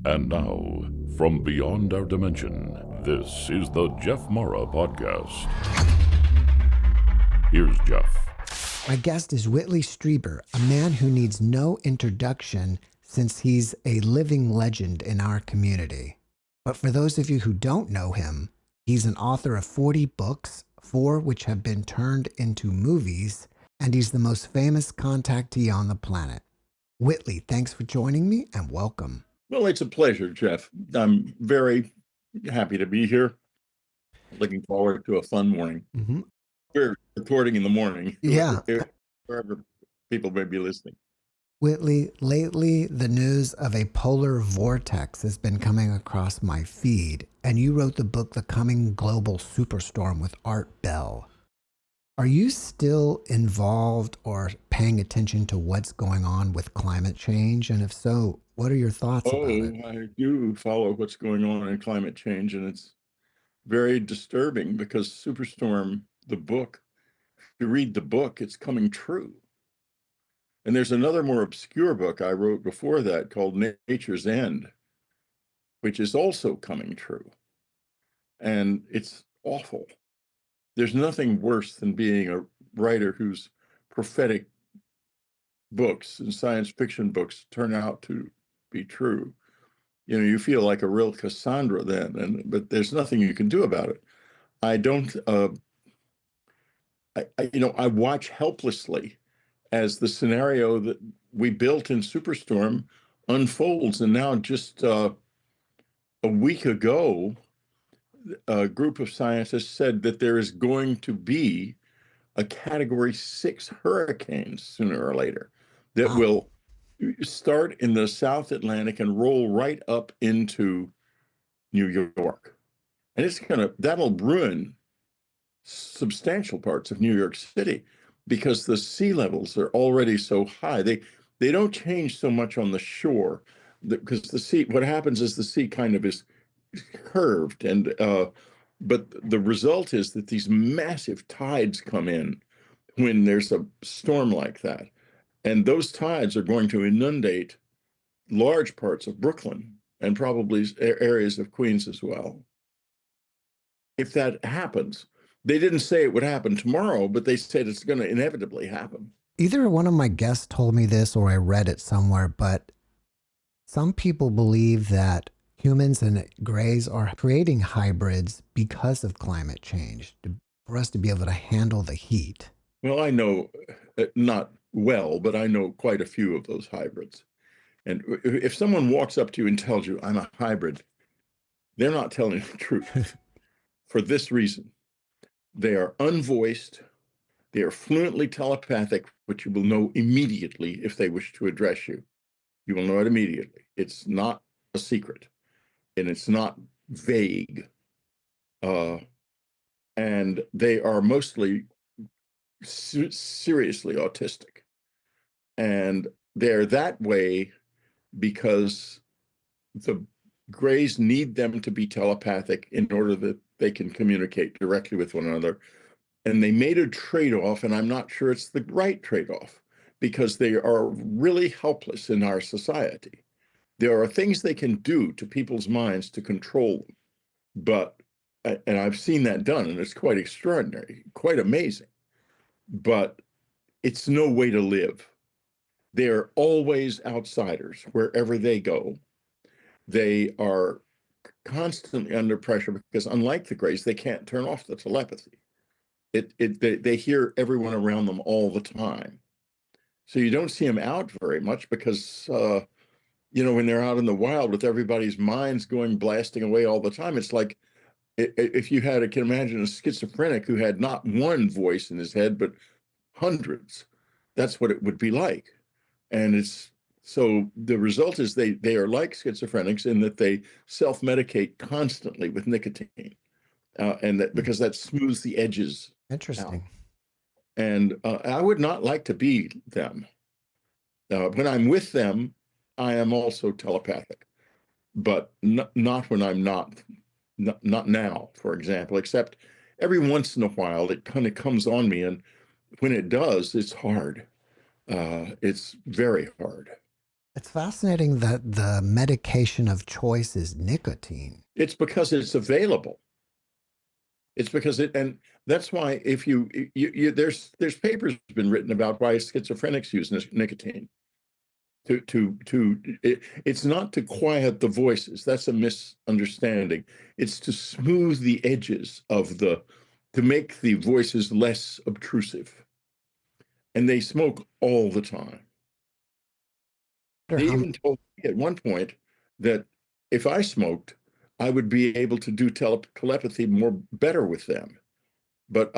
And now, from beyond our dimension, this is the JeffMara podcast. Here's Jeff. My guest is Whitley Strieber, a man who needs no introduction since he's a living legend in our community. But for those of you who don't know him, he's an author of 40 books, 4 which have been turned into movies, and he's the most famous contactee on the planet. Whitley, thanks for joining me and welcome. Well, it's a pleasure, Jeff. I'm very happy to be here. Looking forward to a fun morning. Mm-hmm. We're recording in the morning. Yeah. Wherever people may be listening. Whitley, lately the news of a polar vortex has been coming across my feed, and you wrote the book The Coming Global Superstorm with Art Bell. Are you still involved or paying attention to what's going on with climate change? And if so, what are your thoughts about it? I do follow what's going on in climate change, and it's very disturbing because Superstorm, the book, if you read the book, it's coming true. And there's another more obscure book I wrote before that called Nature's End, which is also coming true. And it's awful. There's nothing worse than being a writer whose prophetic books and science fiction books turn out to be true. You know, you feel like a real Cassandra then, but there's nothing you can do about it. I don't, I watch helplessly as the scenario that we built in Superstorm unfolds. And now just a week ago, a group of scientists said that there is going to be a Category 6 hurricane sooner or later that will start in the South Atlantic and roll right up into New York. And that'll ruin substantial parts of New York City because the sea levels are already so high. They don't change so much on the shore because the sea, what happens is the sea kind of is curved, but the result is that these massive tides come in when there's a storm like that, and those tides are going to inundate large parts of Brooklyn and probably areas of Queens as well. If that happens, they didn't say it would happen tomorrow, but they said it's going to inevitably happen. Either one of my guests told me this or I read it somewhere, but some people believe that humans and grays are creating hybrids because of climate change for us to be able to handle the heat. Well, I know, not well, but I know quite a few of those hybrids. And if someone walks up to you and tells you, I'm a hybrid, they're not telling you the truth. For this reason, they are unvoiced, they are fluently telepathic, which you will know immediately if they wish to address you. You will know it immediately. It's not a secret, and it's not vague. And they are mostly seriously autistic. And they're that way because the grays need them to be telepathic in order that they can communicate directly with one another. And they made a trade-off, and I'm not sure it's the right trade-off, because they are really helpless in our society. There are things they can do to people's minds to control them, and I've seen that done, and it's quite extraordinary, quite amazing, but it's no way to live. They're always outsiders wherever they go. They are constantly under pressure because, unlike the grays, they can't turn off the telepathy. They hear everyone around them all the time. So you don't see them out very much because, when they're out in the wild with everybody's minds going blasting away all the time, it's like if you can imagine a schizophrenic who had not one voice in his head, but hundreds. That's what it would be like. And so the result is they are like schizophrenics in that they self-medicate constantly with nicotine. And that because that smooths the edges. Interesting. Out. And I would not like to be them. When I'm with them, I am also telepathic, but not when I'm not now, for example, except every once in a while it kind of comes on me. And when it does, it's hard. It's very hard. It's fascinating that the medication of choice is nicotine. It's because it's available. It's because and that's why if there's papers been written about why schizophrenics use nicotine. It's not to quiet the voices. That's a misunderstanding. It's to smooth the edges to make the voices less obtrusive. And they smoke all the time. They even told me at one point that if I smoked, I would be able to do telepathy better with them. But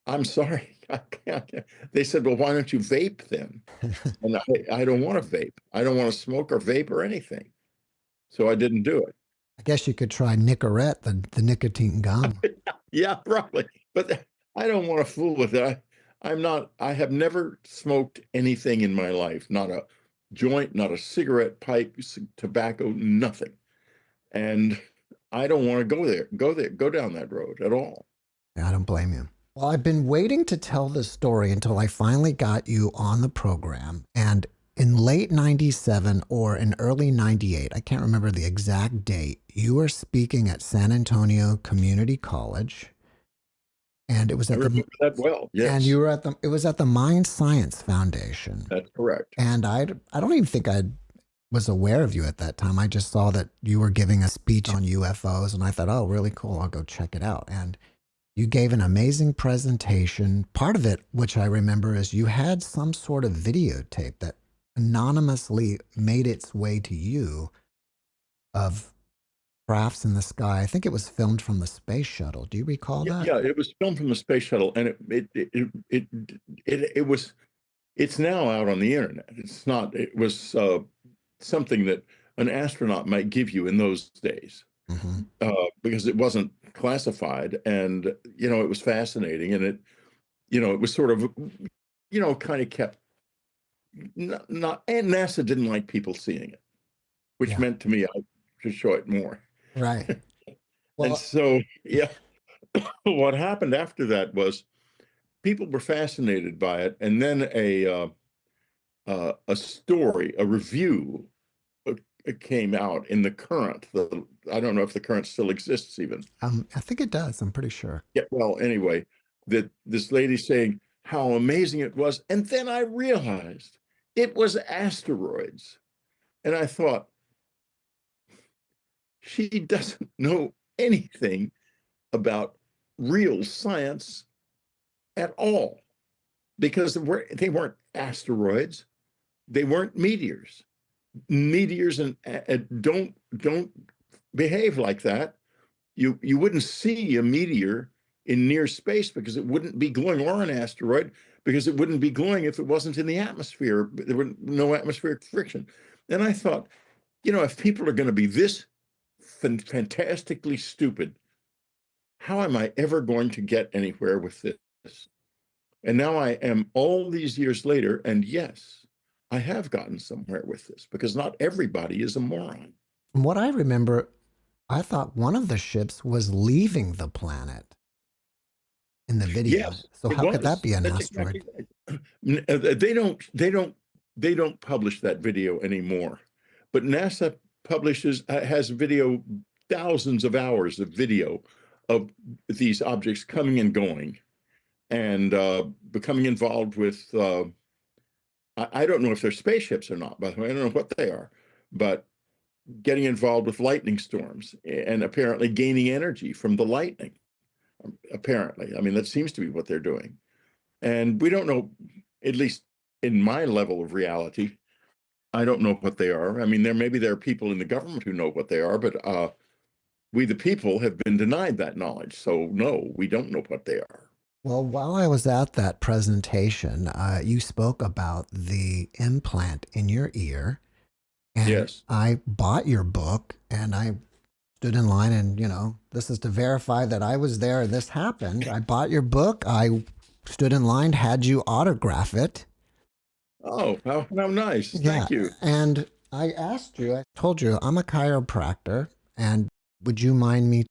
I'm sorry, I can't. They said, well, why don't you vape then? And I don't want to vape. I don't want to smoke or vape or anything. So I didn't do it. I guess you could try Nicorette, the nicotine gum. Yeah, probably. But I don't want to fool with it. I have never smoked anything in my life, not a joint, not a cigarette, pipe, tobacco, nothing. And I don't want to go down that road at all. I don't blame you. Well, I've been waiting to tell this story until I finally got you on the program. And in late 97 or in early 98, I can't remember the exact date, you were speaking at San Antonio Community College. And it was at I remember that well, yes. And you were it was at the Mind Science Foundation. That's correct. And I don't even think I was aware of you at that time. I just saw that you were giving a speech on UFOs, and I thought, oh, really cool. I'll go check it out. And you gave an amazing presentation. Part of it, which I remember, is you had some sort of videotape that anonymously made its way to you of crafts in the sky. I think it was filmed from the space shuttle. Do you recall that? Yeah, it was filmed from the space shuttle, and it's now out on the internet. It's not. It was something that an astronaut might give you in those days, because it wasn't classified, and it was fascinating, and it was sort of kind of kept not, and NASA didn't like people seeing it, which meant to me I should show it more. Right. Well, and so what happened after that was people were fascinated by it, and then a review came out in the Current. I don't know if the Current still exists even. I think it does. I'm pretty sure. Yeah. Well, anyway, that this lady saying how amazing it was, and then I realized it was asteroids, and I thought, she doesn't know anything about real science at all, because they weren't asteroids, they weren't meteors. Meteors and don't behave like that. You wouldn't see a meteor in near space because it wouldn't be glowing, or an asteroid because it wouldn't be glowing if it wasn't in the atmosphere. There were no atmospheric friction. And I thought, if people are going to be this fantastically stupid, how am I ever going to get anywhere with this? And now I am, all these years later, and yes, I have gotten somewhere with this, because not everybody is a moron. From what I remember, I thought one of the ships was leaving the planet in the video. Yes, so how could that be an asteroid? Exactly right. They don't publish that video anymore, but NASA has video, thousands of hours of video of these objects coming and going, and becoming involved with I don't know if they're spaceships or not, by the way. I don't know what they are, but getting involved with lightning storms and apparently gaining energy from the lightning. Apparently, I mean, that seems to be what they're doing. And we don't know, at least in my level of reality, I don't know what they are. I mean, maybe there are people in the government who know what they are, but we, the people, have been denied that knowledge. So no, we don't know what they are. Well, while I was at that presentation, you spoke about the implant in your ear. And yes. I bought your book, and I stood in line, and, this is to verify that I was there. This happened. I bought your book. I stood in line, had you autograph it. Oh, how nice. Thank you. And I asked you, I told you, I'm a chiropractor, and would you mind me,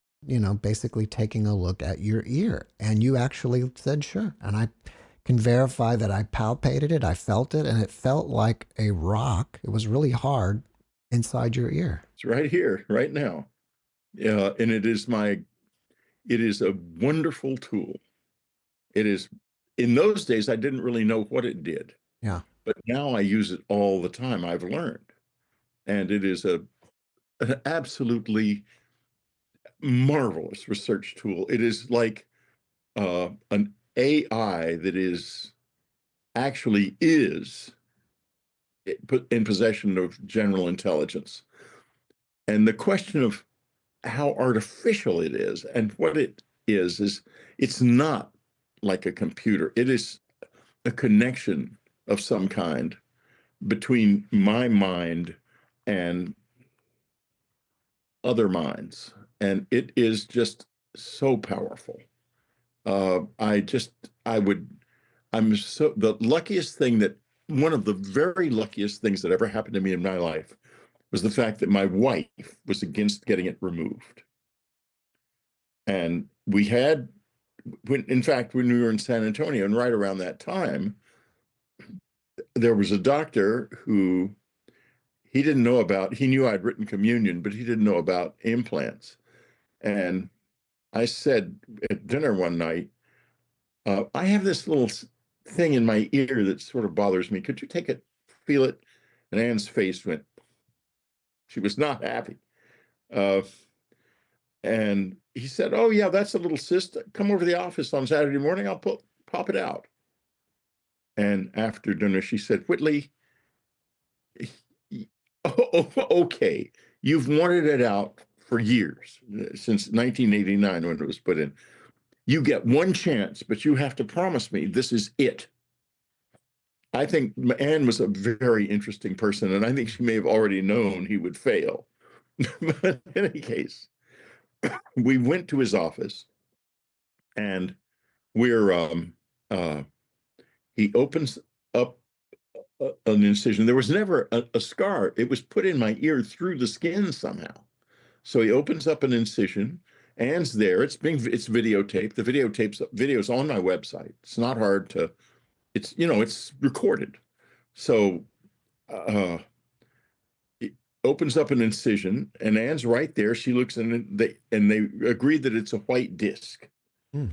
basically taking a look at your ear? And you actually said sure. And I can verify that I palpated it, I felt it, and it felt like a rock. It was really hard inside your ear. It's right here, right now. And it is a wonderful tool. It is, in those days, I didn't really know what it did, Yeah. but now I use it all the time. I've learned. And it is an absolutely marvelous research tool. It is like an AI that is put in possession of general intelligence. And the question of how artificial it is and what it is it's not like a computer. It is a connection of some kind between my mind and other minds. And it is just so powerful. I just, I would, I'm so, the luckiest thing that, one of the very luckiest things that ever happened to me in my life was the fact that my wife was against getting it removed. And we had, in fact, when we were in San Antonio, and right around that time, there was a doctor who he knew I'd written communion, but he didn't know about implants. And I said at dinner one night, I have this little thing in my ear that sort of bothers me. Could you take it, feel it? And Anne's face went, she was not happy. Uh, and he said, oh, yeah, that's a little cyst. Come over to the office on Saturday morning. I'll pop it out. And after dinner, she said, Whitley, okay, you've wanted it out for years, since 1989 when it was put in. You get one chance, but you have to promise me this is it. I think Anne was a very interesting person, and I think she may have already known he would fail. But in any case, we went to his office, and we're he opens up an incision. There was never a scar. It was put in my ear through the skin somehow. So he opens up an incision. Anne's there. It's videotaped. The video's on my website. It's not hard to. It's recorded. So it opens up an incision, and Anne's right there. She looks in, and they agreed that it's a white disc. Hmm.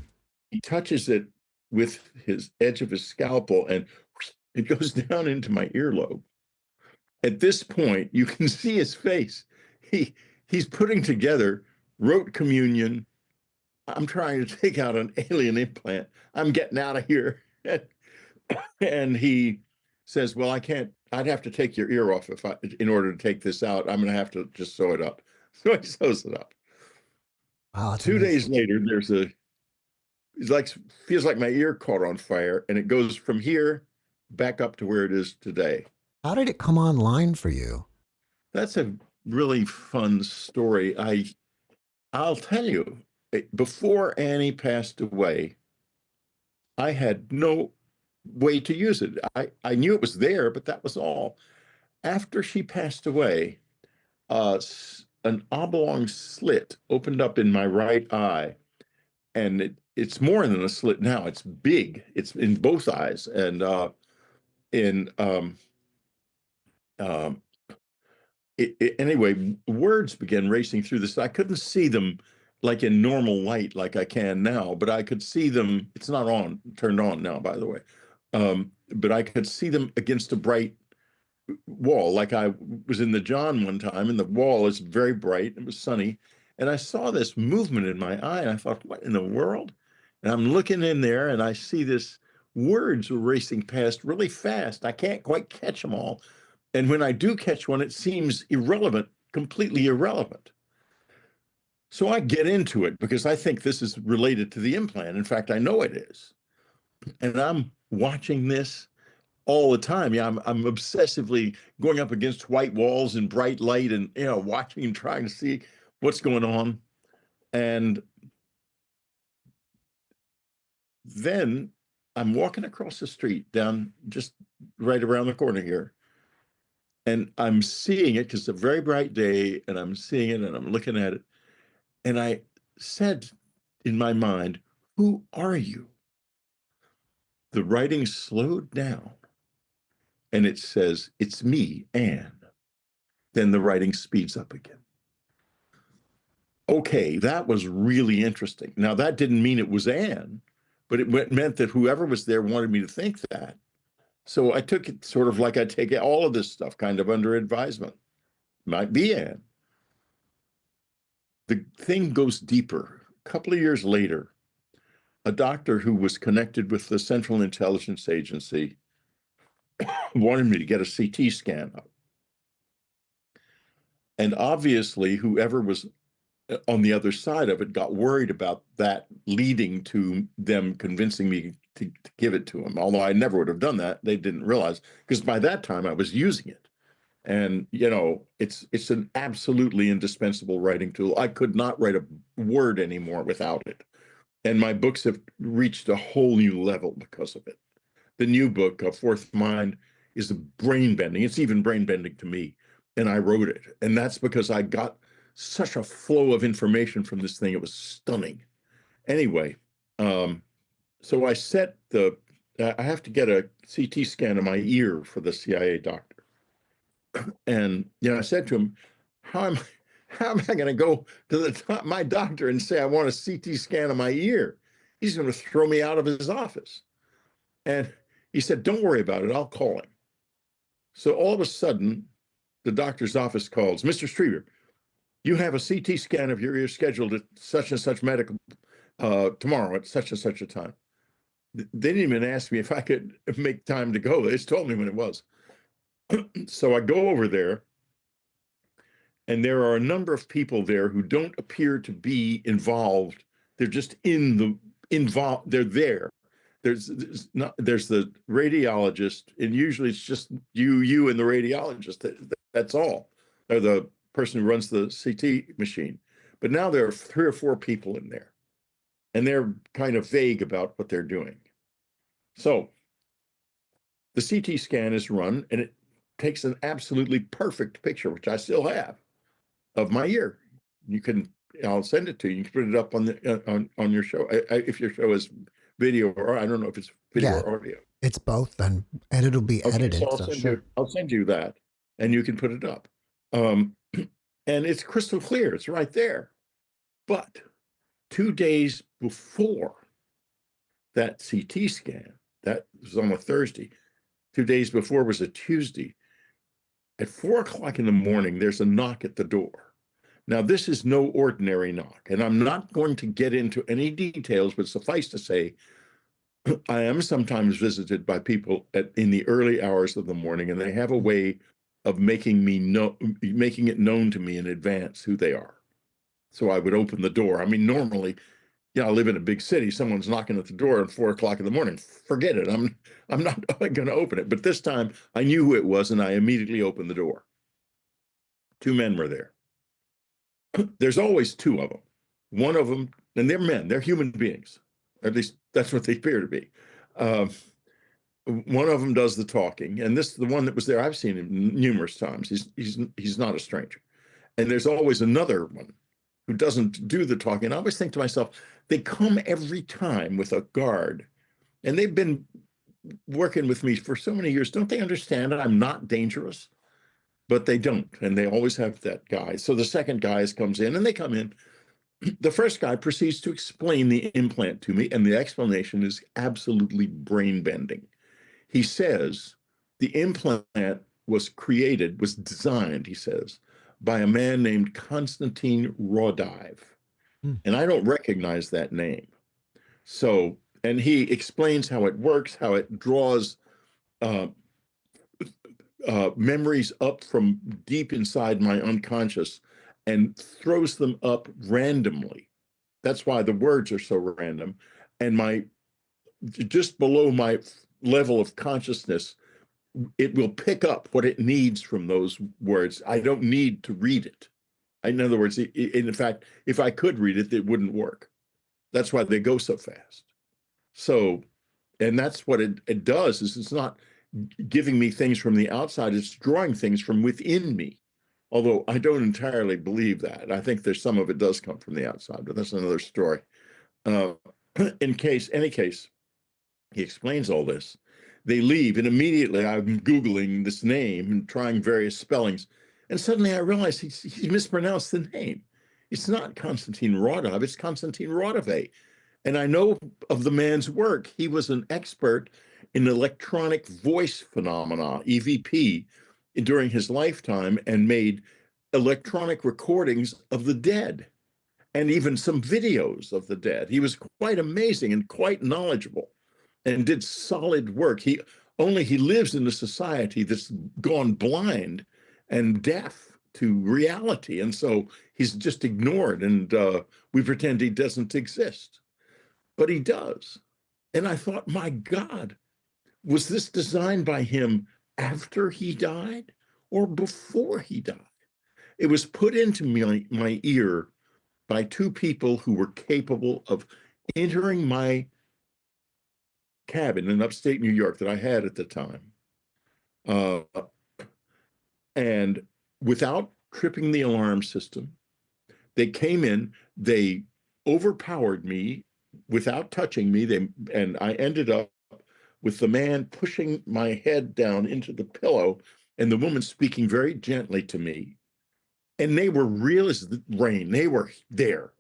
He touches it with his edge of his scalpel, and it goes down into my earlobe. At this point, you can see his face. He's putting together rote communion. I'm trying to take out an alien implant. I'm getting out of here. And he says, well, I can't, I'd have to take your ear off in order to take this out. I'm going to have to just sew it up. So he sews it up. Wow, that's 2 days amazing. later, feels like my ear caught on fire, and it goes from here back up to where it is today. How did it come online for you? That's a really fun story. I'll tell you, before Annie passed away, I had no way to use it. I knew it was there, but that was all. After she passed away, an oblong slit opened up in my right eye, and it's more than a slit now. It's big. It's in both eyes, and in um, anyway, words began racing through this. I couldn't see them like in normal light like I can now, but I could see them. It's not turned on now, by the way. But I could see them against a bright wall. Like I was in the John one time, and the wall is very bright. It was sunny. And I saw this movement in my eye, and I thought, what in the world? And I'm looking in there, and I see this words were racing past really fast. I can't quite catch them all. And when I do catch one, it seems irrelevant, completely irrelevant. So I get into it because I think this is related to the implant. In fact, I know it is. And I'm watching this all the time. Yeah, I'm obsessively going up against white walls and bright light, and watching and trying to see what's going on. And then I'm walking across the street down just right around the corner here. And I'm seeing it because it's a very bright day, and I'm seeing it and I'm looking at it. And I said in my mind, who are you? the writing slowed down and it says, "It's me, Anne." Then the writing speeds up again. Okay, that was really interesting. Now, that didn't mean it was Anne, but it meant that whoever was there wanted me to think that. So I took it sort of like I take all of this stuff kind of under advisement. Might be Anne. The thing goes deeper. A couple of years later, a doctor who was connected with the Central Intelligence Agency wanted me to get a CT scan up. And obviously, whoever was on the other side of it got worried about that leading to them convincing me to give it to them. Although I never would have done that. They didn't realize, because by that time I was using it. And, you know, it's an absolutely indispensable writing tool. I could not write a word anymore without it. And my books have reached a whole new level because of it. The new book, Fourth Mind, is brain bending. It's even brain bending to me. And I wrote it. And that's because I got such a flow of information from this thing. It was stunning. Anyway, so I I have to get a CT scan of my ear for the CIA doctor. And, you know, I said to him, how am I going to go to my doctor and say I want a CT scan of my ear? He's going to throw me out of his office. And he said, don't worry about it. I'll call him. So all of a sudden, the doctor's office calls, Mr. Strieber, you have a CT scan of your ear scheduled at such and such medical tomorrow at such and such a time. They didn't even ask me if I could make time to go. They just told me when it was. So I go over there, and there are a number of people there who don't appear to be involved. They're just involved. They're there. There's the radiologist, and usually it's just you and the radiologist. That's all. Or the person who runs the CT machine. But now there are 3 or 4 people in there, and they're kind of vague about what they're doing. So the CT scan is run, and it takes an absolutely perfect picture, which I still have, of my ear. I'll send it to you. You can put it up on the on your show. If your show is video, or I don't know if it's video Yeah, or audio. it's both, and it'll be Okay, edited. so Sure. I'll send you that, and you can put it up. And it's crystal clear. It's right there. But 2 days before that CT scan, that was on a Thursday. 2 days before was a Tuesday. At 4 o'clock in the morning, there's a knock at the door. Now, this is no ordinary knock, and I'm not going to get into any details, but suffice to say, I am sometimes visited by people in the early hours of the morning, and they have a way of making it known to me in advance who they are. So I would open the door. I mean, normally, I live in a big city. Someone's knocking at the door at 4 o'clock in the morning. Forget it. I'm not going to open it. But this time, I knew who it was, and I immediately opened the door. 2 men were there. There's always 2 of them. One of them, and they're men. They're human beings. At least that's what they appear to be. One of them does the talking, and the one that was there, I've seen him numerous times. He's not a stranger. And there's always another one who doesn't do the talking. I always think to myself, they come every time with a guard, and they've been working with me for so many years. Don't they understand that I'm not dangerous? But they don't, and they always have that guy. So the second guy comes in, and they come in. The first guy proceeds to explain the implant to me, and the explanation is absolutely brain-bending. He says the implant was designed, he says, by a man named Konstantin Rodive. And I don't recognize that name. So, and he explains how it works, how it draws memories up from deep inside my unconscious and throws them up randomly. That's why the words are so random. And just below my level of consciousness, it will pick up what it needs from those words. I don't need to read it. In other words, in fact, if I could read it, it wouldn't work. That's why they go so fast. So, and that's what it does, is it's not giving me things from the outside, it's drawing things from within me. Although I don't entirely believe that. I think there's some of it does come from the outside, but that's another story. In any case, He explains all this. They leave, and immediately I'm Googling this name and trying various spellings. And suddenly I realize he's mispronounced the name. It's not Konstantin Rodov, it's Konstantin Rodove. And I know of the man's work. He was an expert in electronic voice phenomena, EVP, during his lifetime and made electronic recordings of the dead and even some videos of the dead. He was quite amazing and quite knowledgeable and did solid work. He lives in a society that's gone blind and deaf to reality. And so he's just ignored, and we pretend he doesn't exist. But he does. And I thought, my God, was this designed by him after he died or before he died? It was put into my ear by two people who were capable of entering my cabin in upstate New York that I had at the time. And without tripping the alarm system, they came in, they overpowered me without touching me. And I ended up with the man pushing my head down into the pillow and the woman speaking very gently to me. And they were real as the rain. They were there.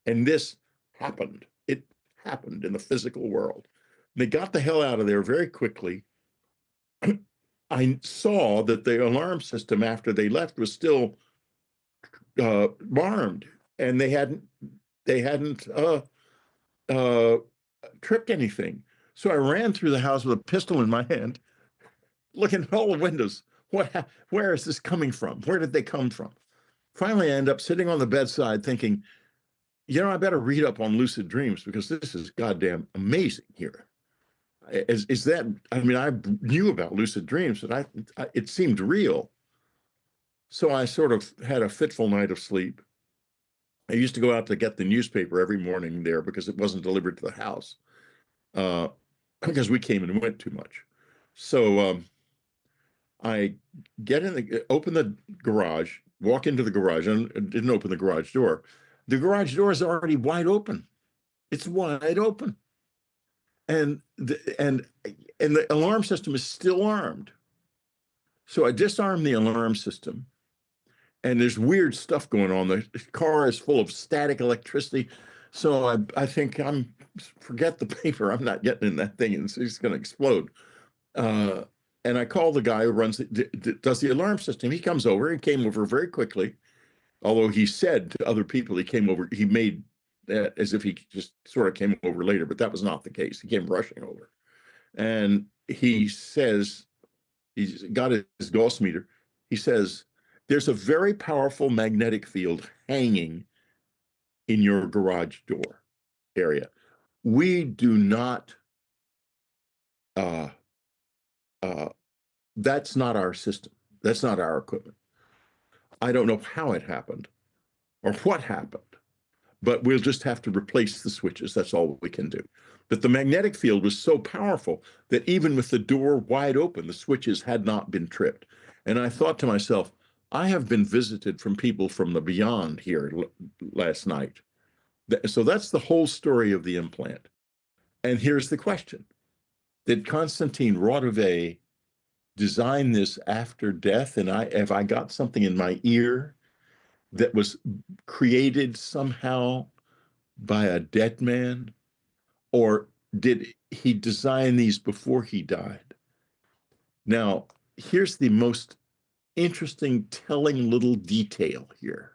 And this happened. It happened in the physical world. They got the hell out of there very quickly. I saw that the alarm system after they left was still armed, and they hadn't tripped anything. So I ran through the house with a pistol in my hand, looking at all the windows. Where is this coming from? Where did they come from? Finally, I end up sitting on the bedside thinking, I better read up on lucid dreams because this is goddamn amazing here. Is that, I mean, I knew about lucid dreams, but it seemed real. So I sort of had a fitful night of sleep. I used to go out to get the newspaper every morning there because it wasn't delivered to the house because we came and went too much. So I open the garage, walk into the garage, and didn't open the garage door. The garage door is already wide open. It's wide open. And the alarm system is still armed. So I disarm the alarm system, and there's weird stuff going on. The car is full of static electricity. So I think forget the paper. I'm not getting in that thing, and it's going to explode. And I call the guy who does the alarm system. He comes over. He came over very quickly, although he said to other people he came over. He made that as if he just sort of came over later, but that was not the case. He came rushing over. And he says, he's got his Gauss meter. He says, there's a very powerful magnetic field hanging in your garage door area. We do not, that's not our system. That's not our equipment. I don't know how it happened or what happened, but we'll just have to replace the switches. That's all we can do. But the magnetic field was so powerful that even with the door wide open, the switches had not been tripped. And I thought to myself, I have been visited from people from the beyond here last night. So that's the whole story of the implant. And here's the question. Did Konstantin Rodove design this after death? And have I got something in my ear that was created somehow by a dead man? Or did he design these before he died? Now, here's the most interesting, telling little detail here.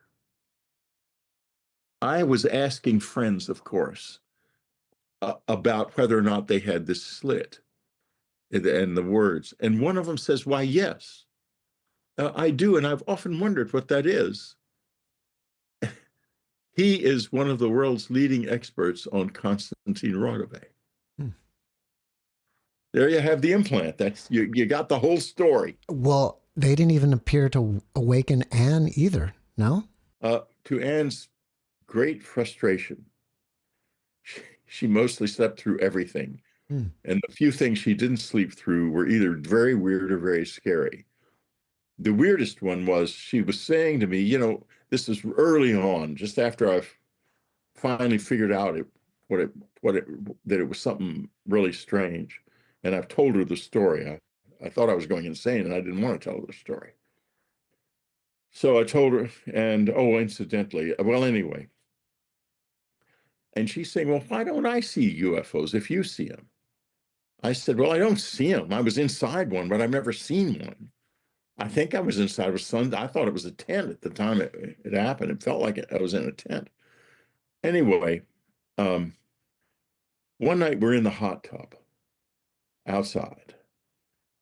I was asking friends, of course, about whether or not they had this slit and the words. And one of them says, why, yes, I do. And I've often wondered what that is. He is one of the world's leading experts on Konstantin Rodove. There you have the implant. That's you got the whole story. Well, they didn't even appear to awaken Anne either, no? To Anne's great frustration, she mostly slept through everything. And the few things she didn't sleep through were either very weird or very scary. The weirdest one was she was saying to me, this is early on, just after I've finally figured out what it that it was something really strange. And I've told her the story. I thought I was going insane, and I didn't want to tell her the story. So I told her, and incidentally, well, anyway. And she's saying, well, why don't I see UFOs if you see them? I said, well, I don't see them. I was inside one, but I've never seen one. I think I was inside of sun. I thought it was a tent at the time it happened. It felt like I was in a tent. Anyway, one night we're in the hot tub outside,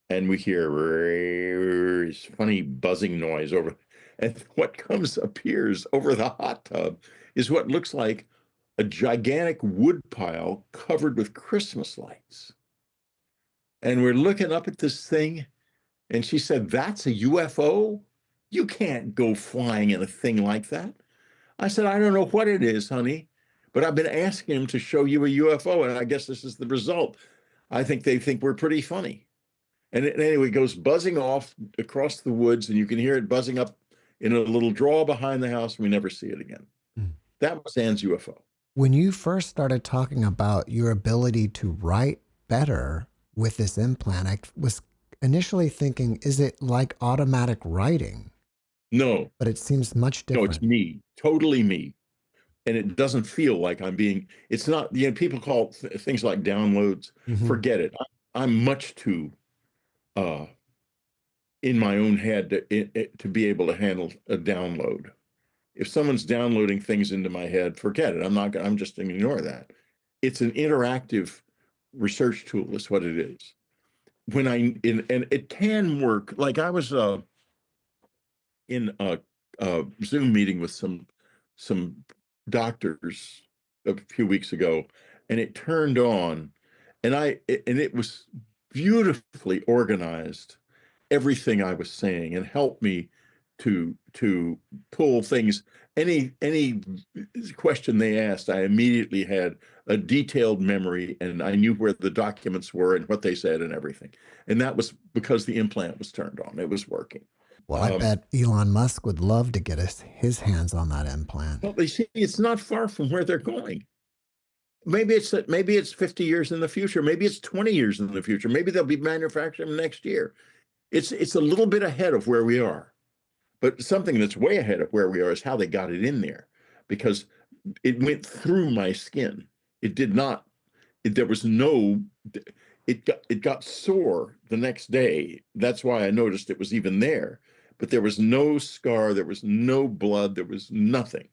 and we hear this funny buzzing noise over, and what appears over the hot tub is what looks like a gigantic wood pile covered with Christmas lights. And we're looking up at this thing, and she said, that's a UFO? You can't go flying in a thing like that. I said, I don't know what it is, honey, but I've been asking him to show you a UFO, and I guess this is the result. I think they think we're pretty funny. And anyway, it goes buzzing off across the woods, and you can hear it buzzing up in a little draw behind the house, and we never see it again. That was Anne's UFO. When you first started talking about your ability to write better with this implant, I was initially thinking, is it like automatic writing? No. But it seems much different. No, it's me, totally me. And it doesn't feel like I'm being, it's not, people call things like downloads, forget it. I'm much too in my own head to be able to handle a download. If someone's downloading things into my head, forget it. I'm just going to ignore that. It's an interactive research tool is what it is. And it can work. Like I was in a Zoom meeting with some doctors a few weeks ago, and it turned on, and it was beautifully organized, everything I was saying, and helped me to pull things. Any question they asked, I immediately had a detailed memory, and I knew where the documents were and what they said and everything. And that was because the implant was turned on. It was working. Well, I bet Elon Musk would love to get his hands on that implant. Well, they see it's not far from where they're going. Maybe it's 50 years in the future. Maybe it's 20 years in the future. Maybe they'll be manufacturing them next year. It's a little bit ahead of where we are. But something that's way ahead of where we are is how they got it in there, because it went through my skin. It did not. There was no. It got sore the next day. That's why I noticed it was even there. But there was no scar. There was no blood. There was nothing.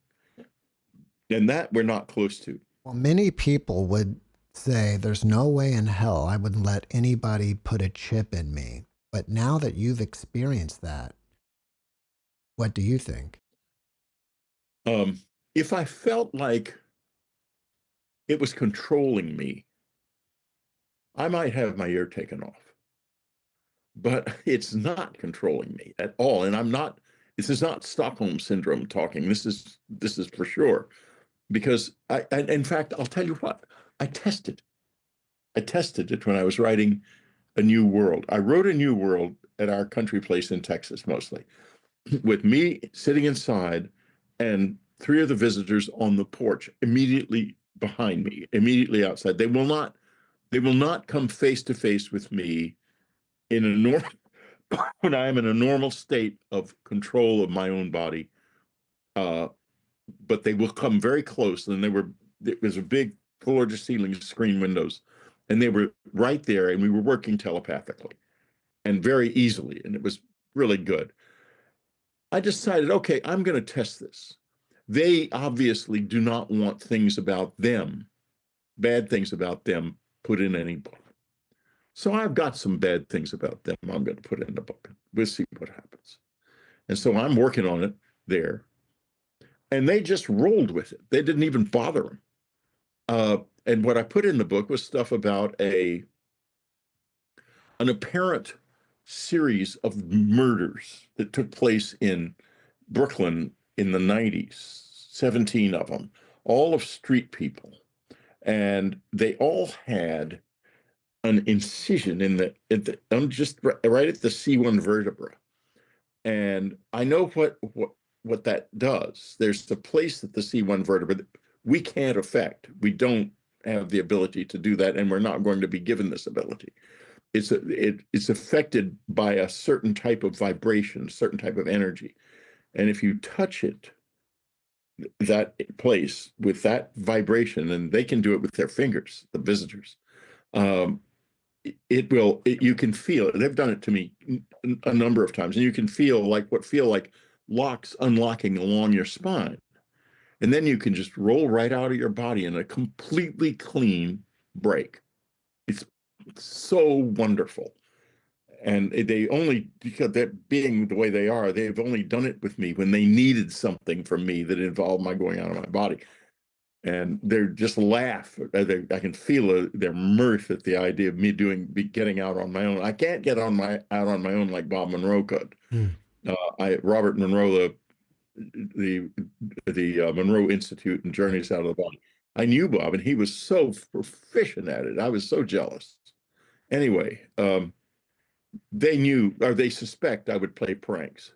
And that we're not close to. Well, many people would say there's no way in hell I would let anybody put a chip in me. But now that you've experienced that, what do you think? If I felt like it was controlling me, I might have my ear taken off. But it's not controlling me at all. And this is not Stockholm syndrome talking. This is for sure. Because in fact, I'll tell you what, I tested it when I was writing A New World. I wrote A New World at our country place in Texas, mostly, with me sitting inside and 3 of the visitors on the porch immediately behind me, immediately outside. They will not come face to face with me in a normal when I am in a normal state of control of my own body. But they will come very close. And it was a big floor to ceiling screen windows, and they were right there, and we were working telepathically and very easily, and it was really good. I decided, okay, I'm going to test this. They obviously do not want things about them, bad things about them, put in any book. So I've got some bad things about them I'm going to put in the book. We'll see what happens. And so I'm working on it there. And they just rolled with it. They didn't even bother them. And what I put in the book was stuff about an apparent series of murders that took place in Brooklyn in the 90s, 17 of them, all of street people. And they all had an incision just right at the C1 vertebra. And I know what that does. There's the place that the C1 vertebra we can't affect. We don't have the ability to do that, and we're not going to be given this ability. It's affected by a certain type of vibration, certain type of energy. And if you touch it, that place with that vibration, and they can do it with their fingers, the visitors, you can feel it. They've done it to me a number of times, and you can feel like locks unlocking along your spine. And then you can just roll right out of your body in a completely clean break. It's so wonderful. And they only, because they're being the way they are, they've only done it with me when they needed something from me that involved my going out of my body. And they just laugh. I can feel their mirth at the idea of me getting out on my own. I can't get out on my own like Bob Monroe could. Robert Monroe, the Monroe Institute and Journeys Out of the Body. I knew Bob, and he was so proficient at it. I was so jealous. Anyway, they knew, or they suspect, I would play pranks,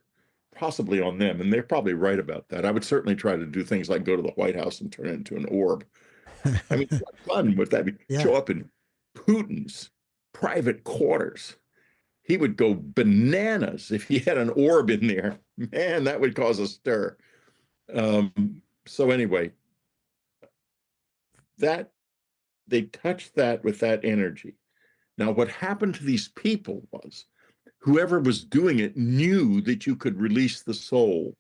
possibly on them, and they're probably right about that. I would certainly try to do things like go to the White House and turn it into an orb. I mean, what fun would that be? Yeah. Show up in Putin's private quarters. He would go bananas if he had an orb in there. Man, that would cause a stir. So anyway, that they touched that with that energy. Now, what happened to these people was whoever was doing it knew that you could release the soul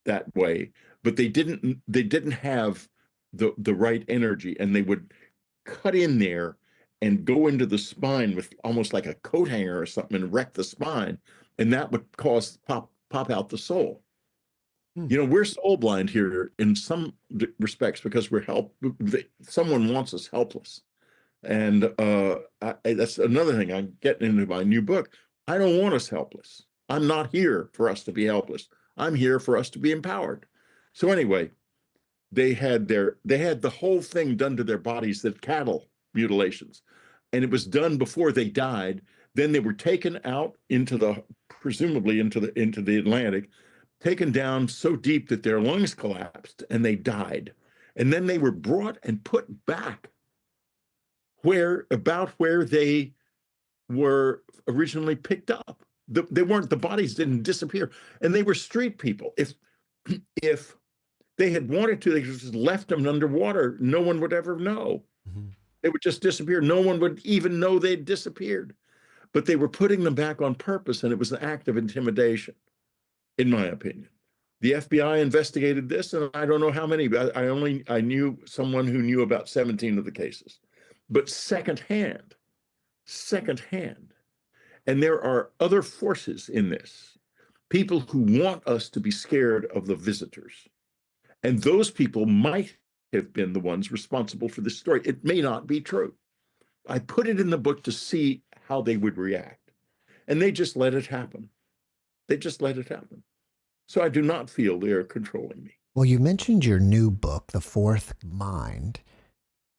that way, but they didn't have the right energy, and they would cut in there and go into the spine with almost like a coat hanger or something and wreck the spine, and that would cause pop out the soul. You know, we're soul blind here in some respects because someone wants us helpless. And that's another thing I'm getting into my new book. I don't want us helpless. I'm not here for us to be helpless. I'm here for us to be empowered. So anyway, they had the whole thing done to their bodies, that cattle mutilations, and it was done before they died. Then they were taken out presumably into the Atlantic, taken down so deep that their lungs collapsed and they died. And then they were brought and put back where they were originally picked up. The bodies didn't disappear, and they were street people. If they had wanted to, they just left them underwater. No one would ever know. They would just disappear. No one would even know they'd disappeared. But they were putting them back on purpose, and it was an act of intimidation, in my opinion. The FBI investigated this, and I don't know how many. I knew someone who knew about 17 of the cases, but secondhand. And there are other forces in this, people who want us to be scared of the visitors. And those people might have been the ones responsible for this story. It may not be true. I put it in the book to see how they would react. And they just let it happen. So I do not feel they are controlling me. Well, you mentioned your new book, The Fourth Mind.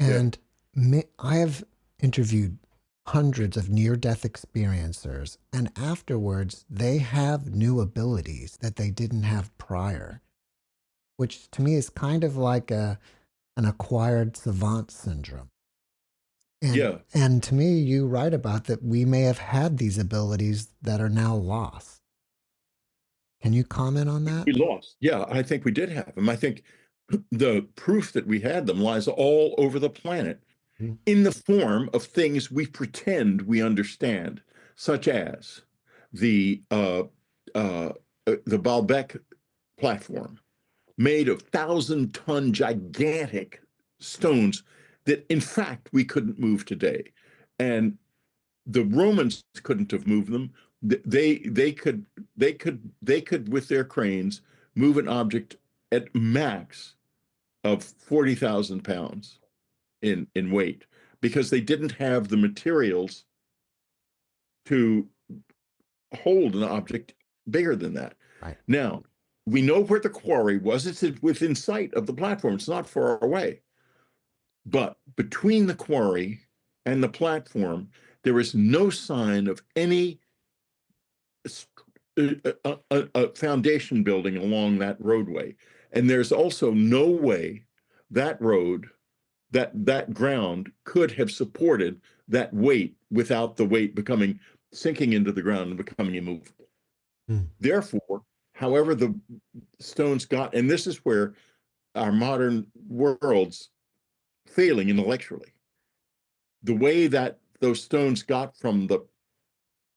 And I have interviewed hundreds of near-death experiencers, and afterwards they have new abilities that they didn't have prior, which to me is kind of like an acquired savant syndrome. And to me, you write about that we may have had these abilities that are now lost. Can you comment on that? We lost. Yeah, I think we did have them. I think the proof that we had them lies all over the planet in the form of things we pretend we understand, such as the Baalbek platform, made of 1,000-ton gigantic stones that, in fact, we couldn't move today. And the Romans couldn't have moved them. They could, with their cranes, move an object at max of 40,000 pounds in weight, because they didn't have the materials to hold an object bigger than that. Right. Now, we know where the quarry was. It's within sight of the platform. It's not far away. But between the quarry and the platform, there is no sign of any foundation building along that roadway. And there's also no way that road that ground could have supported that weight without the weight sinking into the ground and becoming immovable. Therefore, however the stones got, and this is where our modern world's failing intellectually, the way that those stones got from the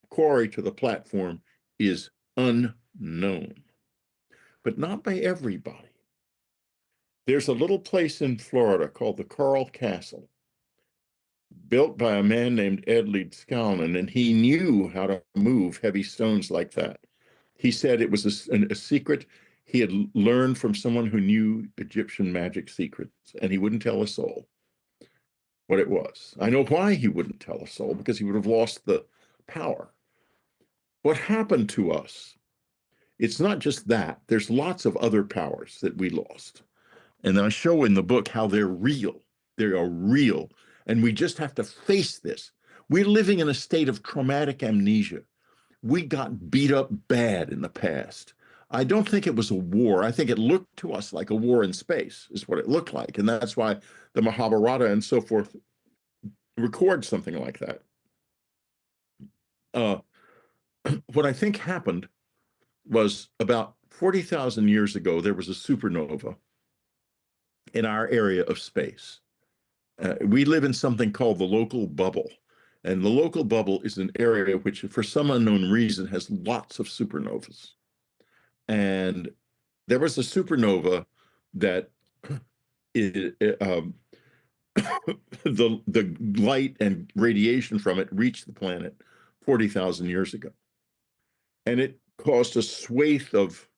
quarry to the platform is unknown, but not by everybody. There's a little place in Florida called the Coral Castle, built by a man named Ed Leedskalnin, and he knew how to move heavy stones like that. He said it was a secret he had learned from someone who knew Egyptian magic secrets, and he wouldn't tell a soul what it was. I know why he wouldn't tell a soul, because he would have lost the power. What happened to us? It's not just that. There's lots of other powers that we lost. And I show in the book how they're real. They are real. And we just have to face this. We're living in a state of traumatic amnesia. We got beat up bad in the past. I don't think it was a war. I think it looked to us like a war in space, is what it looked like. And that's why the Mahabharata and so forth record something like that. What I think happened was about 40,000 years ago, there was a supernova in our area of space. We live in something called the local bubble. And the local bubble is an area which, for some unknown reason, has lots of supernovas. And there was a supernova that the light and radiation from it reached the planet 40,000 years ago. And it caused a swathe of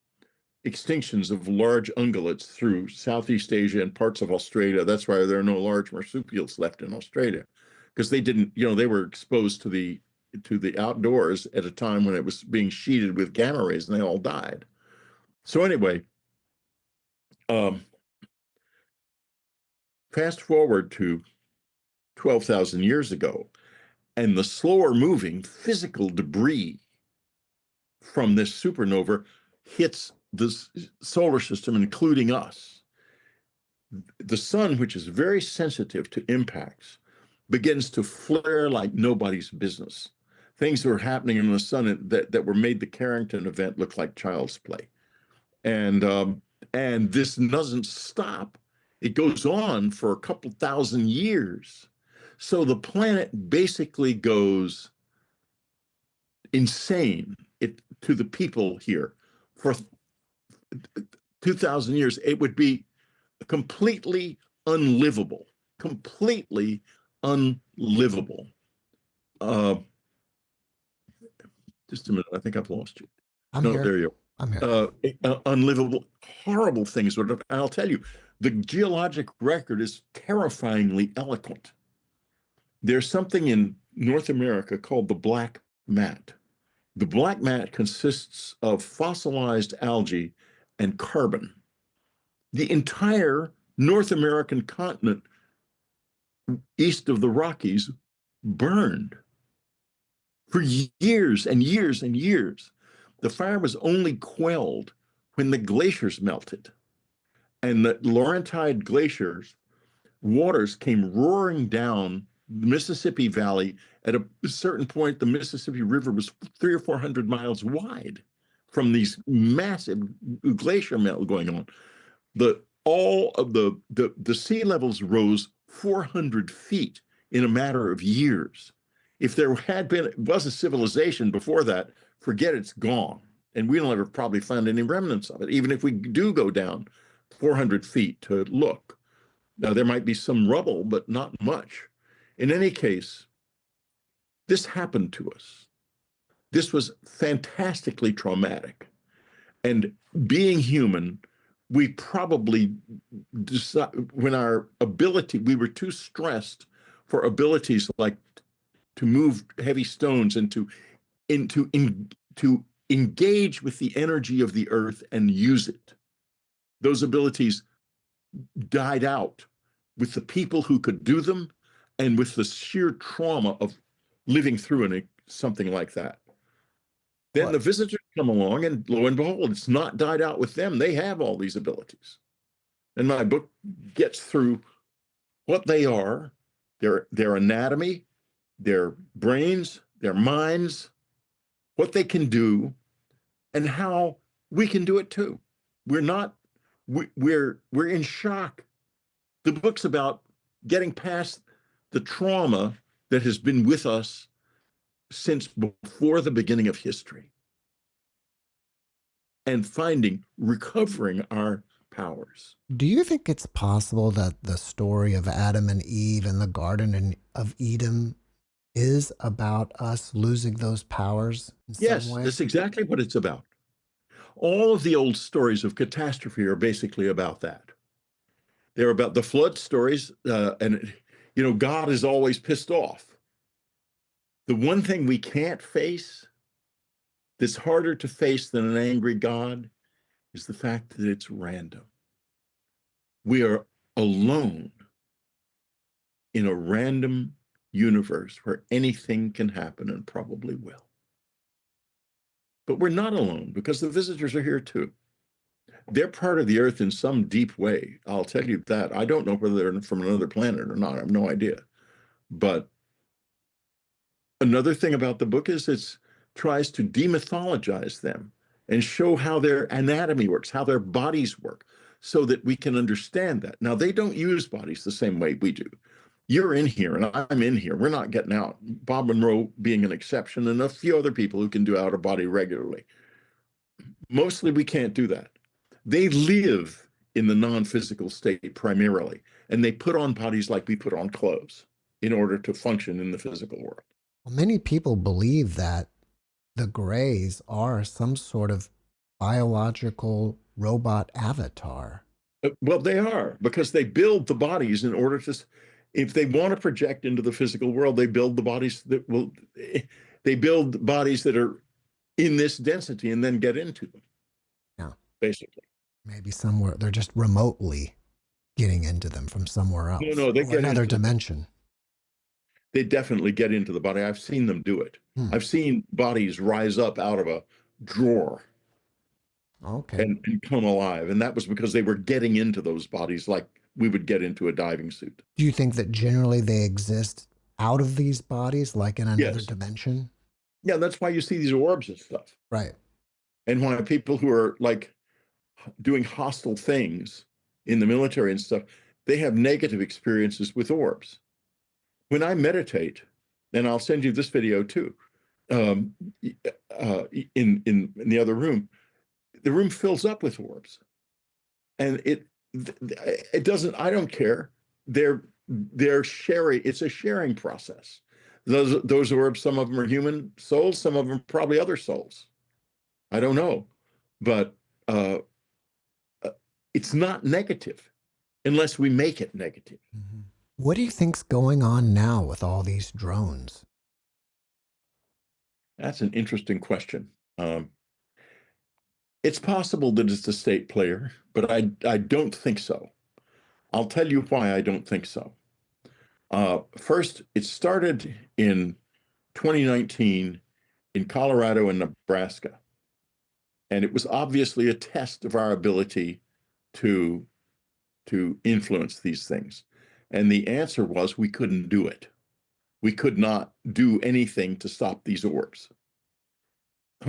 extinctions of large ungulates through Southeast Asia and parts of Australia. That's why there are no large marsupials left in Australia, because they didn't, they were exposed to the outdoors at a time when it was being sheeted with gamma rays, and they all died. So anyway, fast forward to 12,000 years ago, and the slower moving physical debris from this supernova hits the solar system, including us. The sun, which is very sensitive to impacts, begins to flare like nobody's business. Things are happening in the sun that were made the Carrington event look like child's play. And this doesn't stop. It goes on for a couple thousand years. So the planet basically goes insane to the people here for 2,000 years. It would be completely unlivable, completely unlivable. Just a minute, I think I've lost you. I'm here. There you are. I'm here. Unlivable, horrible things. I'll tell you, the geologic record is terrifyingly eloquent. There's something in North America called the black mat. The black mat consists of fossilized algae and carbon. The entire North American continent east of the Rockies burned for years and years and years. The fire was only quelled when the glaciers melted, and the Laurentide glaciers waters came roaring down the Mississippi Valley. At a certain point, the Mississippi River was 300 or 400 miles wide from these massive glacier melt going on. All of the sea levels rose 400 feet in a matter of years. If there was a civilization before that, forget it's gone. And we'll never probably find any remnants of it, even if we do go down 400 feet to look. Now, there might be some rubble, but not much. In any case, this happened to us. This was fantastically traumatic. And being human, we probably we were too stressed for abilities like to move heavy stones and to engage with the energy of the earth and use it. Those abilities died out with the people who could do them and with the sheer trauma of living through something like that. Then the visitors come along, and lo and behold, it's not died out with them. They have all these abilities. And my book gets through what they are, their anatomy, their brains, their minds, what they can do, and how we can do it too. We're not, we're in shock. The book's about getting past the trauma that has been with us since before the beginning of history and recovering our powers. Do you think it's possible that the story of Adam and Eve and the Garden of Eden is about us losing those powers in some Yes, way? that's exactly what it's about. All of the old stories of catastrophe are basically about that. They're about the flood stories, and God is always pissed off. The one thing we can't face that's harder to face than an angry God is the fact that it's random. We are alone in a random universe where anything can happen and probably will. But we're not alone because the visitors are here too. They're part of the earth in some deep way. I'll tell you that. I don't know whether they're from another planet or not. I have no idea. But another thing about the book is it tries to demythologize them and show how their anatomy works, how their bodies work, so that we can understand that. Now, they don't use bodies the same way we do. You're in here and I'm in here. We're not getting out. Bob Monroe being an exception, and a few other people who can do out of body regularly. Mostly we can't do that. They live in the non-physical state primarily, and they put on bodies like we put on clothes in order to function in the physical world. Well, many people believe that the Greys are some sort of biological robot avatar. Well, they are, because they build the bodies in order to, if they want to project into the physical world, they build the bodies they build bodies that are in this density and then get into them. Yeah. Basically. Maybe somewhere they're just remotely getting into them from somewhere else. No, they get another into dimension. They definitely get into the body. I've seen them do it. I've seen bodies rise up out of a drawer. Okay. And come alive. And that was because they were getting into those bodies like we would get into a diving suit. Do you think that generally they exist out of these bodies, like in another dimension? Yeah, that's why you see these orbs and stuff. Right. And why people who are like doing hostile things in the military and stuff, they have negative experiences with orbs. When I meditate, and I'll send you this video too, in the other room, the room fills up with orbs, and it doesn't. I don't care. They're sharing. It's a sharing process. Those orbs. Some of them are human souls. Some of them probably other souls. I don't know, but it's not negative unless we make it negative. Mm-hmm. What do you think's going on now with all these drones? That's an interesting question. It's possible that it's a state player, but I don't think so. I'll tell you why I don't think so. First, it started in 2019 in Colorado and Nebraska. And it was obviously a test of our ability to influence these things. And the answer was we couldn't do it. We could not do anything to stop these orbs.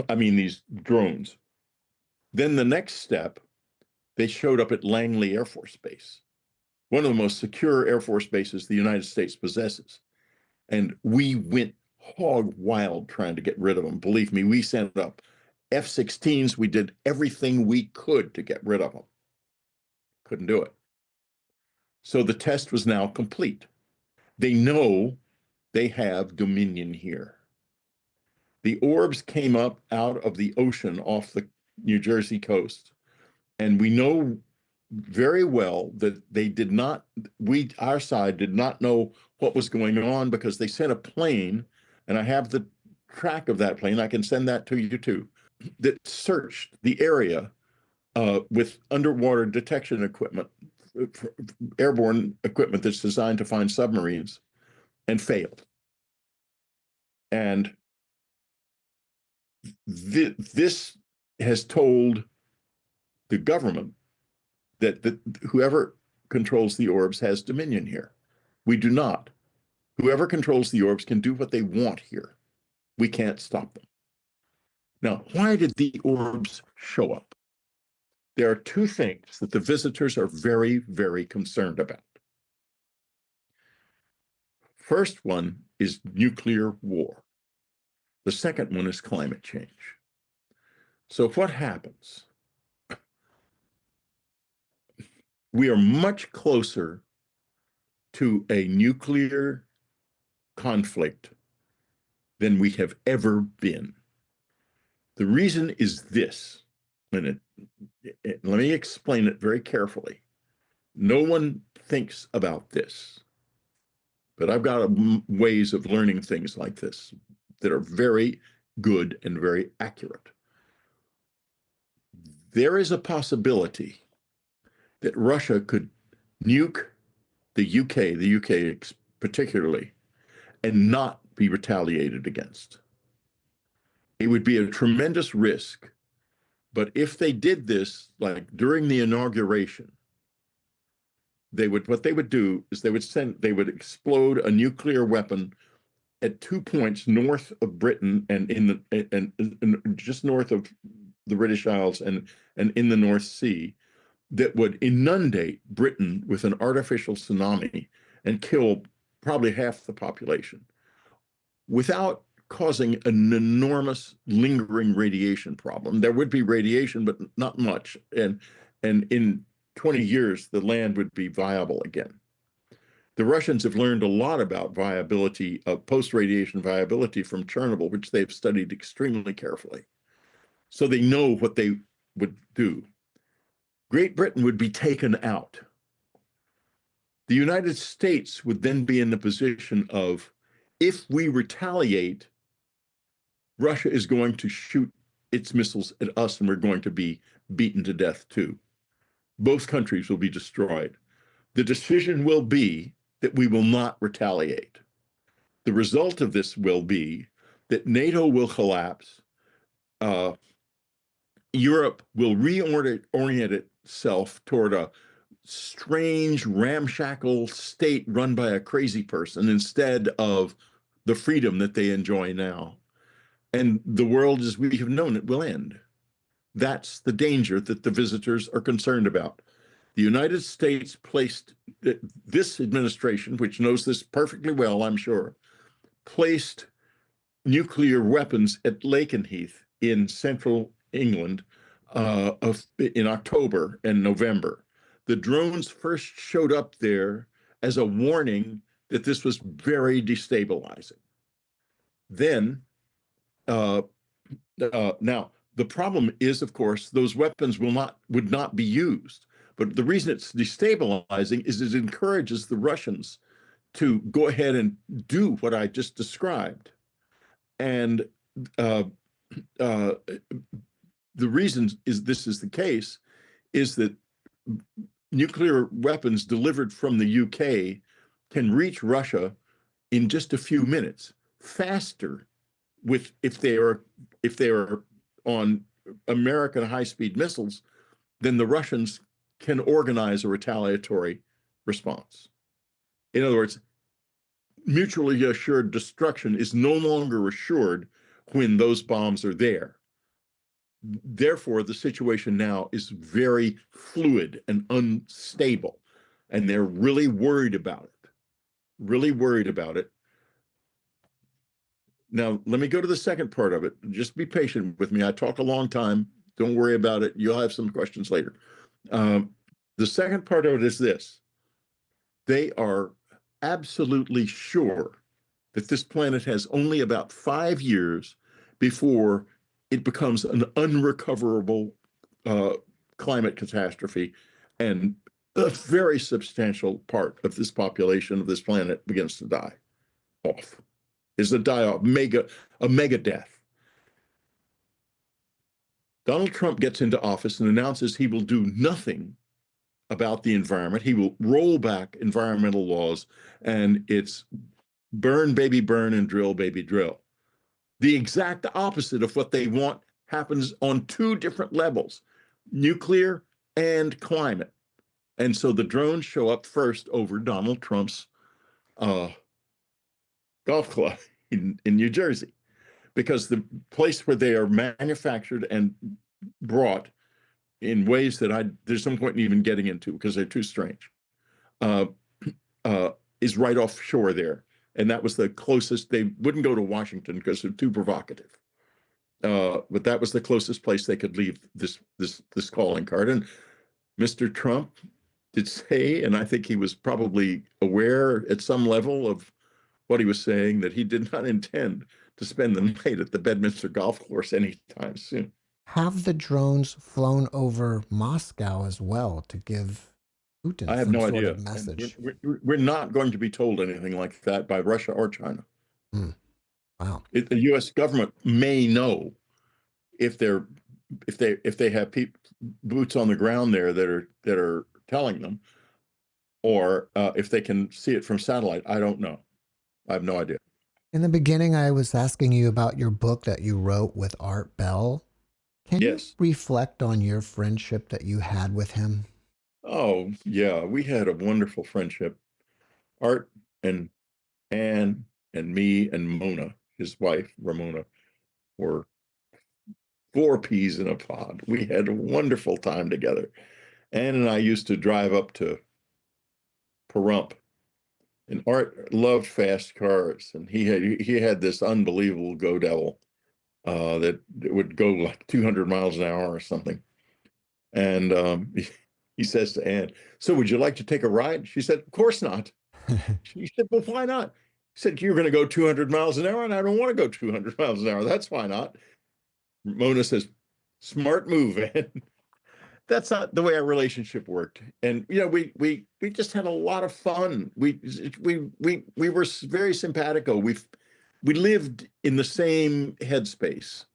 I mean, these drones. Then the next step, they showed up at Langley Air Force Base, one of the most secure Air Force bases the United States possesses. And we went hog wild trying to get rid of them. Believe me, we sent up F-16s. We did everything we could to get rid of them. Couldn't do it. So the test was now complete. They know they have dominion here. The orbs came up out of the ocean off the New Jersey coast. And we know very well that they did not, our side did not know what was going on, because they sent a plane, and I have the track of that plane. I can send that to you too, that searched the area with underwater detection equipment, airborne equipment that's designed to find submarines, and failed. And this has told the government that whoever controls the orbs has dominion here. We do not. Whoever controls the orbs can do what they want here. We can't stop them. Now, why did the orbs show up? There are two things that the visitors are very, very concerned about. First one is nuclear war. The second one is climate change. So what happens? We are much closer to a nuclear conflict than we have ever been. The reason is this, and let me explain it very carefully. No one thinks about this, but I've got ways of learning things like this that are very good and very accurate. There is a possibility that Russia could nuke the UK particularly, and not be retaliated against. It would be a tremendous risk, but if they did this, like during the inauguration, what they would do is they would explode a nuclear weapon at 2 points north of Britain and just north of the British Isles and in the North Sea, that would inundate Britain with an artificial tsunami and kill probably half the population without causing an enormous lingering radiation problem. There would be radiation, but not much. And in 20 years, the land would be viable again. The Russians have learned a lot about viability, post-radiation viability from Chernobyl, which they've studied extremely carefully. So they know what they would do. Great Britain would be taken out. The United States would then be in the position of, if we retaliate, Russia is going to shoot its missiles at us and we're going to be beaten to death too. Both countries will be destroyed. The decision will be that we will not retaliate. The result of this will be that NATO will collapse. Europe will reorient itself toward a strange, ramshackle state run by a crazy person instead of the freedom that they enjoy now. And the world as we have known it will end. That's the danger that the visitors are concerned about. The United States placed, this administration, which knows this perfectly well, I'm sure, placed nuclear weapons at Lakenheath in central England in October and November. The drones first showed up there as a warning that this was very destabilizing. Then, now the problem is, of course, those weapons would not be used. But the reason it's destabilizing is it encourages the Russians to go ahead and do what I just described. And the reason this is the case is that nuclear weapons delivered from the UK can reach Russia in just a few minutes, faster if they are on American high-speed missiles than the Russians can organize a retaliatory response. In other words, mutually assured destruction is no longer assured when those bombs are there. Therefore, the situation now is very fluid and unstable, and they're really worried about it. Really worried about it. Now, let me go to the second part of it. Just be patient with me. I talk a long time. Don't worry about it. You'll have some questions later. The second part of it is this. They are absolutely sure that this planet has only about 5 years before it becomes an unrecoverable climate catastrophe, and a very substantial part of this population of this planet begins to die off. Is a die-off, a mega death. Donald Trump gets into office and announces he will do nothing about the environment. He will roll back environmental laws, and it's burn, baby, burn, and drill, baby, drill. The exact opposite of what they want happens on two different levels, nuclear and climate. And so the drones show up first over Donald Trump's uh, golf club in New Jersey, because the place where they are manufactured and brought in ways that there's no point in even getting into because they're too strange, uh, is right offshore there. And that was the closest. They wouldn't go to Washington because they're too provocative. But that was the closest place they could leave this calling card. And Mr. Trump did say, and I think he was probably aware at some level of what he was saying, that he did not intend to spend the night at the Bedminster golf course anytime soon. Have the drones flown over Moscow as well to give Putin I have some no sort idea. of And message? we're not going to be told anything like that by Russia or China. Hmm. Wow. The U.S. government may know if they have boots on the ground there that are telling them, or if they can see it from satellite. I don't know. I have no idea. In the beginning, I was asking you about your book that you wrote with Art Bell. Can you Yes. reflect on your friendship that you had with him? Oh, yeah. We had a wonderful friendship. Art and Anne and me and Mona, his wife, Ramona, were four peas in a pod. We had a wonderful time together. Anne and I used to drive up to Pahrump, and Art loved fast cars, and he had this unbelievable Go Devil that would go like 200 miles an hour or something. And he says to Anne, "So would you like to take a ride?" She said, "Of course not." She said, "Well, why not?" He said, "You're going to go 200 miles an hour, and I don't want to go 200 miles an hour. That's why not." Mona says, "Smart move." And that's not the way our relationship worked. And we just had a lot of fun. We were very simpatico. We lived in the same headspace,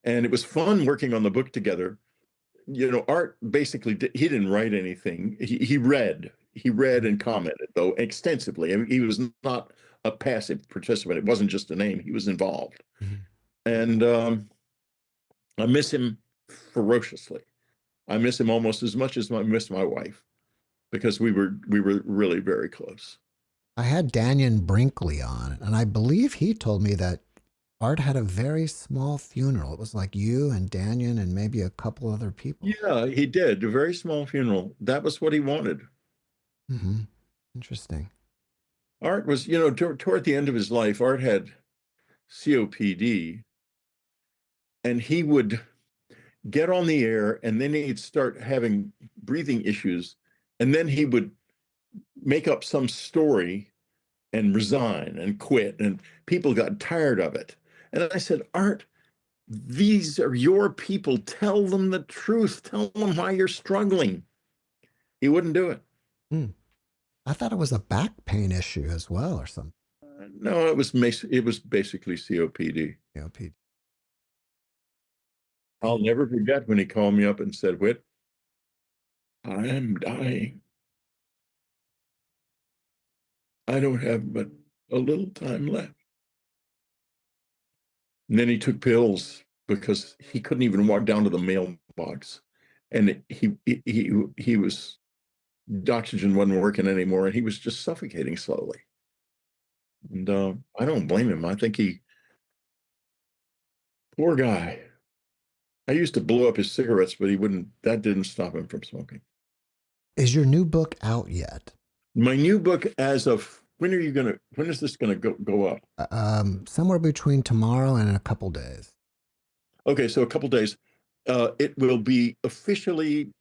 and it was fun working on the book together. Art basically he didn't write anything. He read and commented, though, extensively. I mean, he was not a passive participant. It wasn't just a name. He was involved. Mhm. And I miss him ferociously. I miss him almost as much as I miss my wife, because we were really very close. I had Daniel Brinkley on, and I believe he told me that Art had a very small funeral. It was like you and Daniel and maybe a couple other people. Yeah, he did a very small funeral. That was what he wanted. Hmm. Interesting. Art was, toward the end of his life, Art had COPD, and he would get on the air, and then he'd start having breathing issues, and then he would make up some story and resign and quit, and people got tired of it. And I said, "Art, these are your people. Tell them the truth. Tell them why you're struggling." He wouldn't do it. Hmm. I thought it was a back pain issue as well or something. No, it was basically COPD. COPD. I'll never forget when he called me up and said, "Whit, I am dying. I don't have but a little time left." And then he took pills because he couldn't even walk down to the mailbox. And he was, the oxygen wasn't working anymore, and he was just suffocating slowly. And I don't blame him. I think poor guy. I used to blow up his cigarettes, but that didn't stop him from smoking. Is your new book out yet? My new book, as of when is this gonna go up? Somewhere between tomorrow and in a couple days. Okay, so a couple days. It will be officially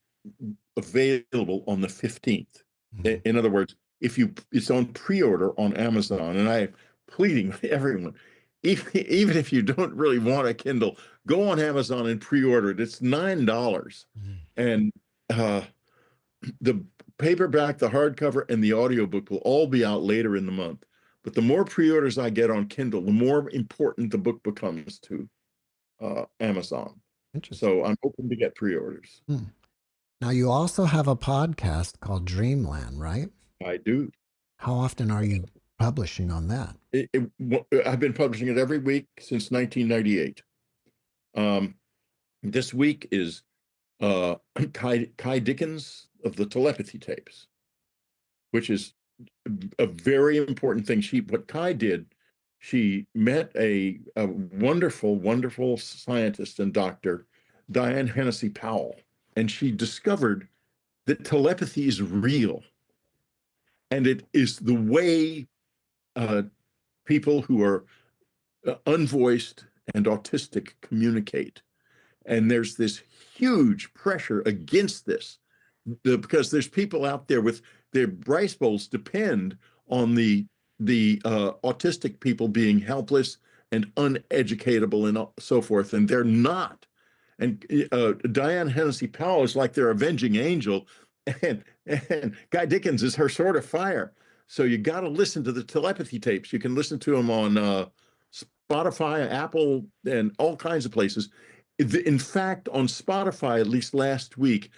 available on the 15th. Mhm. In other words, it's on pre-order on Amazon, and I'm pleading with everyone, even if you don't really want a Kindle, go on Amazon and pre-order it. It's $9, Mhm. and the paperback, the hardcover, and the audiobook will all be out later in the month. But the more pre-orders I get on Kindle, the more important the book becomes to Amazon. Interesting. So I'm hoping to get pre-orders. Hmm. Now, you also have a podcast called Dreamland, right? I do. How often are you publishing on that? I've been publishing it every week since 1998. This week is Kai Dickens of the Telepathy tapes, which is a very important thing. What Kai did, she met a wonderful, wonderful scientist and doctor, Diane Hennessy Powell, and she discovered that telepathy is real. And it is the way people who are unvoiced and autistic communicate. And there's this huge pressure against this because there's people out there with their rice bowls depend on the autistic people being helpless and uneducatable and so forth, and they're not. And Diane Hennessy Powell is like their avenging angel, and Guy Dickens is her sword of fire. So you got to listen to the telepathy tapes. You can listen to them on Spotify, Apple, and all kinds of places. In fact, on Spotify, at least last week,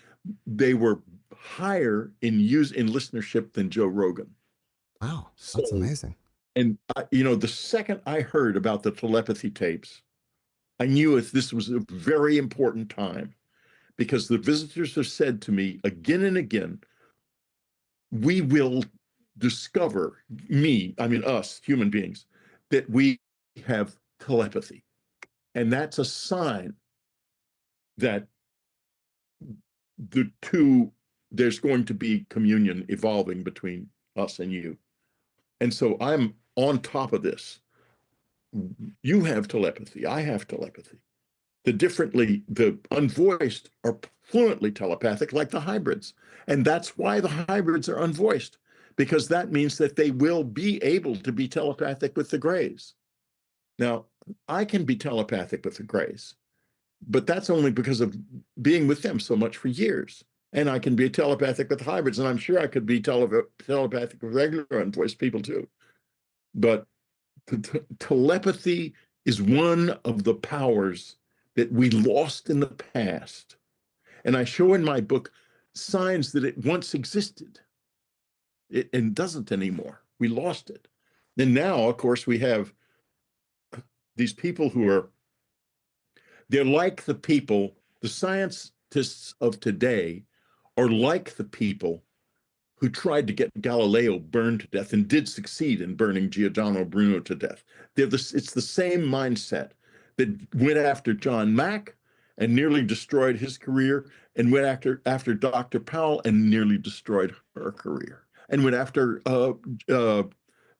they were higher in listenership than Joe Rogan. Wow, that's amazing. And the second I heard about the telepathy tapes, I knew this was a very important time, because the visitors have said to me again and again, we will discover, us human beings, that we have telepathy. And that's a sign that there's going to be communion evolving between us and you. And so I'm on top of this. You have telepathy. I have telepathy. The unvoiced are fluently telepathic, like the hybrids. And that's why the hybrids are unvoiced, because that means that they will be able to be telepathic with the grays. Now, I can be telepathic with the grays, but that's only because of being with them so much for years. And I can be telepathic with hybrids, and I'm sure I could be telepathic with regular unvoiced people too. But telepathy is one of the powers that we lost in the past. And I show in my book signs that it once existed and doesn't anymore. We lost it. And now, of course, we have these people they're like the scientists of today are like the people who tried to get Galileo burned to death and did succeed in burning Giordano Bruno to death. It's the same mindset that went after John Mack and nearly destroyed his career, and went after Dr. Powell and nearly destroyed her career, and went after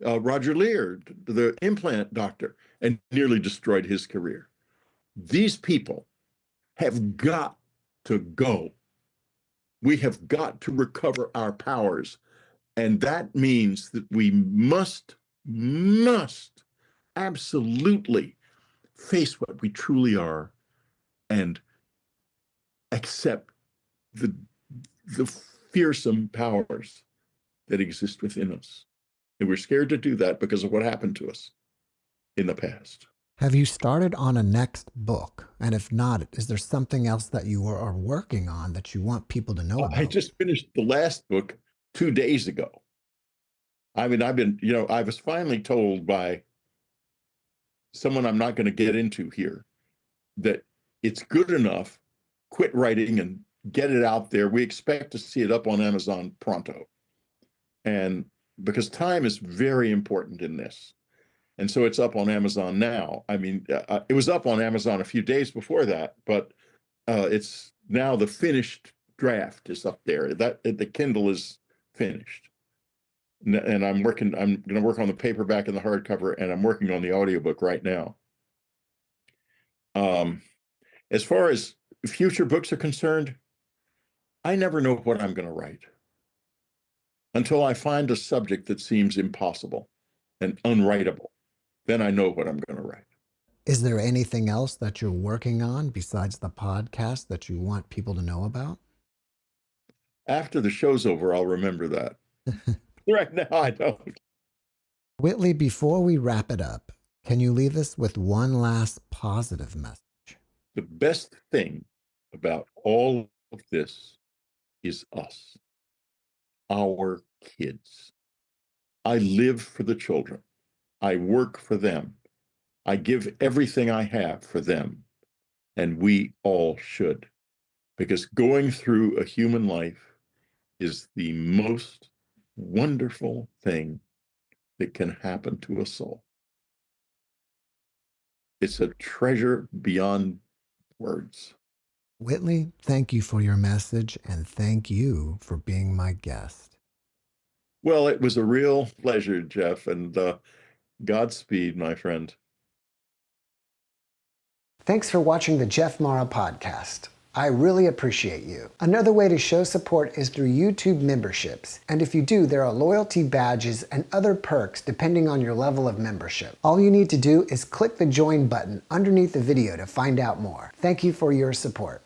Roger Lear, the implant doctor, and nearly destroyed his career. These people have got to go. We have got to recover our powers. And that means that we must absolutely face what we truly are and accept the fearsome powers that exist within us. And we're scared to do that because of what happened to us in the past. Have you started on a next book? And if not, is there something else that you are working on that you want people to know about? I just finished the last book 2 days ago. I was finally told by someone I'm not going to get into here that it's good enough, quit writing and get it out there. We expect to see it up on Amazon pronto. And because time is very important in this. And so it's up on Amazon now. It was up on Amazon a few days before that, but it's now the finished draft is up there. The Kindle is finished. And I'm going to work on the paperback and the hardcover, and I'm working on the audiobook right now. As far as future books are concerned, I never know what I'm going to write until I find a subject that seems impossible and unwritable. Then I know what I'm going to write. Is there anything else that you're working on besides the podcast that you want people to know about? After the show's over, I'll remember that. Right now, I don't. Whitley, before we wrap it up, can you leave us with one last positive message? The best thing about all of this is us, our kids. I live for the children. I work for them. I give everything I have for them. And we all should. Because going through a human life is the most wonderful thing that can happen to a soul. It's a treasure beyond words. Whitley, thank you for your message, and thank you for being my guest. Well, it was a real pleasure, Jeff, and Godspeed, my friend. Thanks for watching the JeffMara podcast. I really appreciate you. Another way to show support is through YouTube memberships. And if you do, there are loyalty badges and other perks depending on your level of membership. All you need to do is click the join button underneath the video to find out more. Thank you for your support.